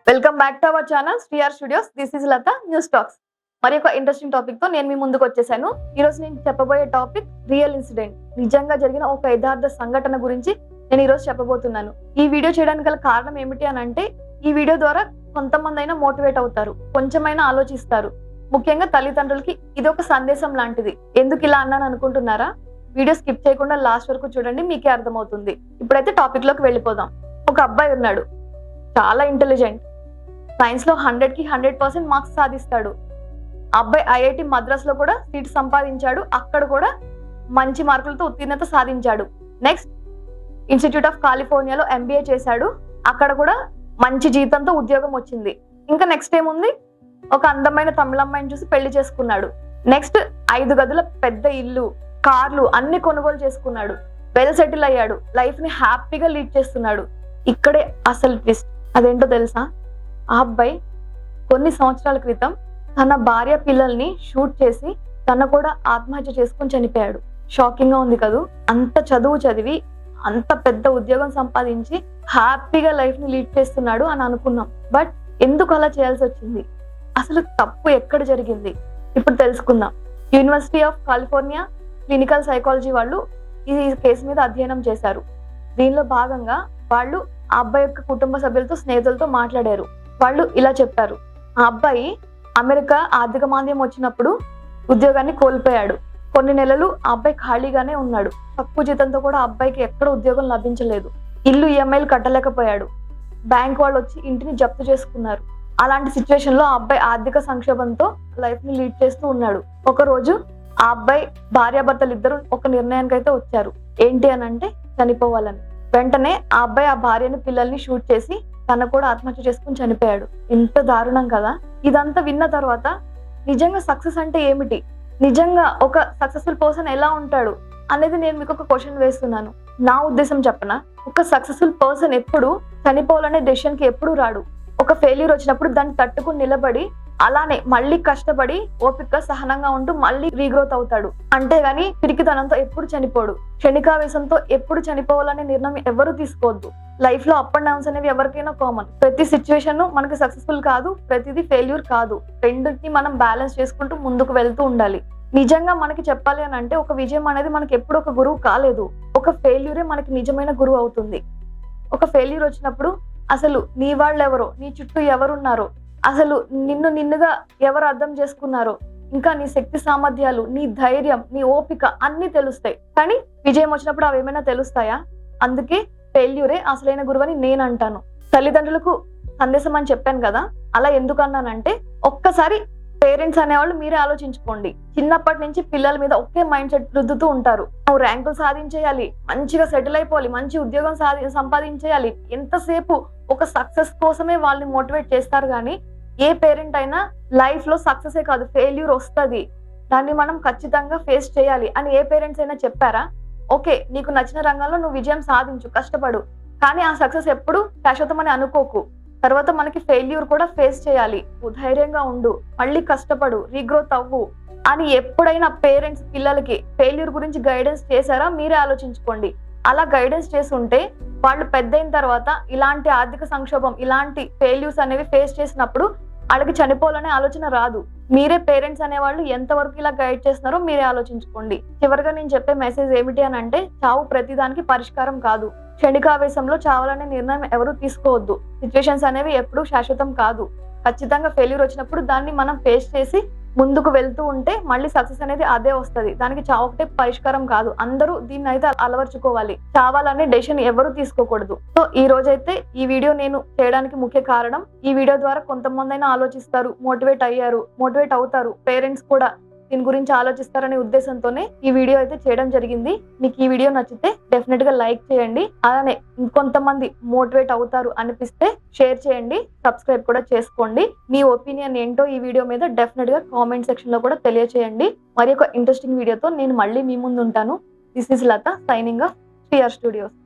Welcome back to our channel SriR studios. This is Latha news talks. మరి ఒక interesting topic తో నేను మీ ముందుకు వచ్చేసాను. ఈ రోజు నేను చెప్పబోయే టాపిక్ రియల్ ఇన్సిడెంట్, నిజంగా జరిగిన ఒక యథార్థ సంఘటన గురించి నేను ఈ రోజు చెప్పబోతున్నాను. ఈ వీడియో చేయడానికి గల కారణం ఏమిటి అని అంటే, ఈ వీడియో ద్వారా కొంతమంది అయినా మోటివేట్ అవుతారు, కొంచెమైనా ఆలోచిస్తారు. ముఖ్యంగా తల్లిదండ్రులకి ఇది ఒక సందేశం లాంటిది. ఎందుకు ఇలా అన్నాను అనుకుంటున్నారా? వీడియో స్కిప్ చేయకుండా లాస్ట్ వరకు చూడండి, మీకే అర్థమవుతుంది. ఇప్పుడైతే టాపిక్ లోకి వెళ్ళిపోదాం. ఒక అబ్బాయి ఉన్నాడు, చాలా ఇంటెలిజెంట్. సైన్స్ లో 100కి 100% మార్క్స్ సాధిస్తాడు. అబ్బాయి ఐఐటి మద్రాస్ లో కూడా సీట్ సంపాదించాడు. అక్కడ కూడా మంచి మార్కులతో ఉత్తీర్ణత సాధించాడు. నెక్స్ట్ ఇన్స్టిట్యూట్ ఆఫ్ కాలిఫోర్నియాలో ఎంబీఏ చేశాడు. అక్కడ కూడా మంచి జీతంతో ఉద్యోగం వచ్చింది. ఇంకా నెక్స్ట్ ఏముంది, ఒక అందమైన తమిళమ్మాయిని చూసి పెళ్లి చేసుకున్నాడు. నెక్స్ట్ 5 గదుల పెద్ద ఇల్లు, కార్లు అన్ని కొనుగోలు చేసుకున్నాడు. వెల్ సెటిల్ అయ్యాడు. లైఫ్ ని హ్యాపీగా లీడ్ చేస్తున్నాడు. ఇక్కడే అసలు ట్విస్ట్. అదేంటో తెలుసా? ఆ అబ్బాయి కొన్ని సంవత్సరాల క్రితం తన భార్య పిల్లల్ని షూట్ చేసి తన కూడా ఆత్మహత్య చేసుకుని చనిపోయాడు. షాకింగ్ గా ఉంది కదూ. అంత చదువు చదివి అంత పెద్ద ఉద్యోగం సంపాదించి హ్యాపీగా లైఫ్ ని లీడ్ చేస్తున్నాడు అని అనుకున్నాం. బట్ ఎందుకు అలా చేయాల్సి వచ్చింది? అసలు తప్పు ఎక్కడ జరిగింది? ఇప్పుడు తెలుసుకుందాం. University of California clinical psychology వాళ్ళు ఈ కేసు మీద అధ్యయనం చేశారు. దీనిలో భాగంగా వాళ్ళు ఆ అబ్బాయి యొక్క కుటుంబ సభ్యులతో, స్నేహితులతో మాట్లాడారు. వాళ్ళు ఇలా చెప్పారు: ఆ అబ్బాయి అమెరికా ఆర్థిక మాంద్యం వచ్చినప్పుడు ఉద్యోగాన్ని కోల్పోయాడు. కొన్ని నెలలు ఆ అబ్బాయి ఖాళీగానే ఉన్నాడు. తక్కువ జీతంతో కూడా ఆ అబ్బాయికి ఎక్కడ ఉద్యోగం లభించలేదు. ఇల్లు ఈఎంఐలు కట్టలేకపోయాడు. బ్యాంక్ వాళ్ళు వచ్చి ఇంటిని జప్తు చేసుకున్నారు. అలాంటి సిచ్యువేషన్ లో ఆ అబ్బాయి ఆర్థిక సంక్షోభంతో లైఫ్ ని లీడ్ చేస్తూ ఉన్నాడు. ఒక రోజు ఆ అబ్బాయి భార్యాభర్తలు ఇద్దరు ఒక నిర్ణయానికి అయితే వచ్చారు. ఏంటి అని అంటే, చనిపోవాలని. వెంటనే ఆ అబ్బాయి ఆ భార్యని పిల్లల్ని షూట్ చేసి తన కూడా ఆత్మహత్య చేసుకుని చనిపోయాడు. ఎంత దారుణం కదా. ఇదంతా విన్న తర్వాత నిజంగా సక్సెస్ అంటే ఏమిటి, నిజంగా ఒక సక్సెస్ఫుల్ పర్సన్ ఎలా ఉంటాడు అనేది నేను మీకు ఒక క్వశ్చన్ వేస్తున్నాను. నా ఉద్దేశం చెప్పనా, ఒక సక్సెస్ఫుల్ పర్సన్ ఎప్పుడు చనిపోవాలనే డెసిషన్ కి ఎప్పుడు రాడు. ఒక ఫెయిల్యూర్ వచ్చినప్పుడు దాన్ని తట్టుకుని నిలబడి అలానే మళ్ళీ కష్టపడి ఓపికగా సహనంగా ఉంటూ మళ్ళీ రీగ్రోత్ అవుతాడు. అంతేగాని పిరికితనంతో ఎప్పుడు చనిపోడు. క్షణికావేశంతో ఎప్పుడు చనిపోవాలనే నిర్ణయం ఎవరు తీసుకోవద్దు. లైఫ్ లో అప్ అండ్ డౌన్స్ అనేవి ఎవరికైనా కామన్. ప్రతి సిచ్యువేషన్ మనకి సక్సెస్ఫుల్ కాదు, ప్రతిదీ ఫెయిల్యూర్ కాదు. రెండింటిని మనం బ్యాలెన్స్ చేసుకుంటూ ముందుకు వెళ్తూ ఉండాలి. నిజంగా మనకి చెప్పాలి అని అంటే, ఒక విజయం అనేది మనకి ఎప్పుడు ఒక గురువు కాలేదు. ఒక ఫెయిల్యూరే మనకి నిజమైన గురువు అవుతుంది. ఒక ఫెయిల్యూర్ వచ్చినప్పుడు అసలు నీ వాళ్ళు ఎవరో, నీ చుట్టూ ఎవరున్నారో, అసలు నిన్నుగా ఎవరు అర్థం చేసుకున్నారో, ఇంకా నీ శక్తి సామర్థ్యాలు, నీ ధైర్యం, నీ ఓపిక అన్ని తెలుస్తాయి. కానీ విజయం వచ్చినప్పుడు అవి ఏమైనా తెలుస్తాయా? అందుకే ఫెయిల్యూరే అసలైన గురువు అని నేను అంటాను. తల్లిదండ్రులకు సందేశం అని చెప్పాను కదా, అలా ఎందుకు అన్నానంటే, ఒక్కసారి పేరెంట్స్ అనేవాళ్ళు మీరే ఆలోచించుకోండి. చిన్నప్పటి నుంచి పిల్లల మీద ఒకే మైండ్ సెట్ రుద్దుతూ ఉంటారు. నువ్వు ర్యాంకులు సాధించేయాలి, మంచిగా సెటిల్ అయిపోవాలి, మంచి ఉద్యోగం సంపాదించేయాలి. ఎంతసేపు ఒక సక్సెస్ కోసమే వాళ్ళని మోటివేట్ చేస్తారు. కానీ ఏ పేరెంట్ అయినా లైఫ్ లో సక్సెసే కాదు, ఫెయిల్యూర్ వస్తుంది, దాన్ని మనం ఖచ్చితంగా ఫేస్ చేయాలి అని ఏ పేరెంట్స్ అయినా చెప్పారా? ఓకే, నీకు నచ్చిన రంగంలో నువ్వు విజయం సాధించు, కష్టపడు, కానీ ఆ సక్సెస్ ఎప్పుడు శాశ్వతమని అనుకోకు. తర్వాత మనకి ఫెయిల్యూర్ కూడా ఫేస్ చేయాలి. ధైర్యంగా ఉండు, మళ్ళీ కష్టపడు, రీగ్రోత్ అవ్వు అని ఎప్పుడైనా పేరెంట్స్ పిల్లలకి ఫెయిల్యూర్ గురించి గైడెన్స్ చేశారా? మీరే ఆలోచించుకోండి. అలా గైడెన్స్ చేసి ఉంటే వాళ్ళు పెద్దయిన తర్వాత ఇలాంటి ఆర్థిక సంక్షోభం, ఇలాంటి ఫెయిల్యూర్స్ అనేవి ఫేస్ చేసినప్పుడు వాళ్ళకి చనిపోవాలనే ఆలోచన రాదు. మీరే పేరెంట్స్ అనేవాళ్ళు ఎంతవరకు ఇలా గైడ్ చేస్తున్నారో మీరే ఆలోచించుకోండి. చివరిగా నేను చెప్పే మెసేజ్ ఏమిటి అని అంటే, చావు ప్రతిదానికి పరిష్కారం కాదు. క్షణికావేశంలో చావాలనే నిర్ణయం ఎవరు తీసుకోవద్దు. సిచ్యువేషన్స్ అనేవి ఎప్పుడూ శాశ్వతం కాదు. ఖచ్చితంగా ఫెయిల్యూర్ వచ్చినప్పుడు దాన్ని మనం ఫేస్ చేసి ముందుకు వెళ్తూ ఉంటే మళ్ళీ సక్సెస్ అనేది అదే వస్తుంది. దానికి చావు ఒకటే పరిష్కారం కాదు. అందరూ దీన్ని అయితే అలవర్చుకోవాలి. చావాలనే డెసిషన్ ఎవరు తీసుకోకూడదు. సో ఈ రోజైతే ఈ వీడియో నేను చేయడానికి ముఖ్య కారణం, ఈ వీడియో ద్వారా కొంతమంది అయినా ఆలోచిస్తారు, మోటివేట్ అవుతారు. పేరెంట్స్ కూడా దీని గురించి ఆలోచిస్తారనే ఉద్దేశంతోనే ఈ వీడియో అయితే చేయడం జరిగింది. మీకు ఈ వీడియో నచ్చితే డెఫినెట్ గా లైక్ చేయండి. అలానే ఇంకొంతమంది మోటివేట్ అవుతారు అనిపిస్తే షేర్ చేయండి, సబ్స్క్రైబ్ కూడా చేసుకోండి. మీ ఒపీనియన్ ఏంటో ఈ వీడియో మీద డెఫినెట్ గా కామెంట్ సెక్షన్ లో కూడా తెలియచేయండి. మరి ఒక ఇంట్రెస్టింగ్ వీడియోతో నేను మళ్ళీ మీ ముందు ఉంటాను. This is Latha signing off SriR studios.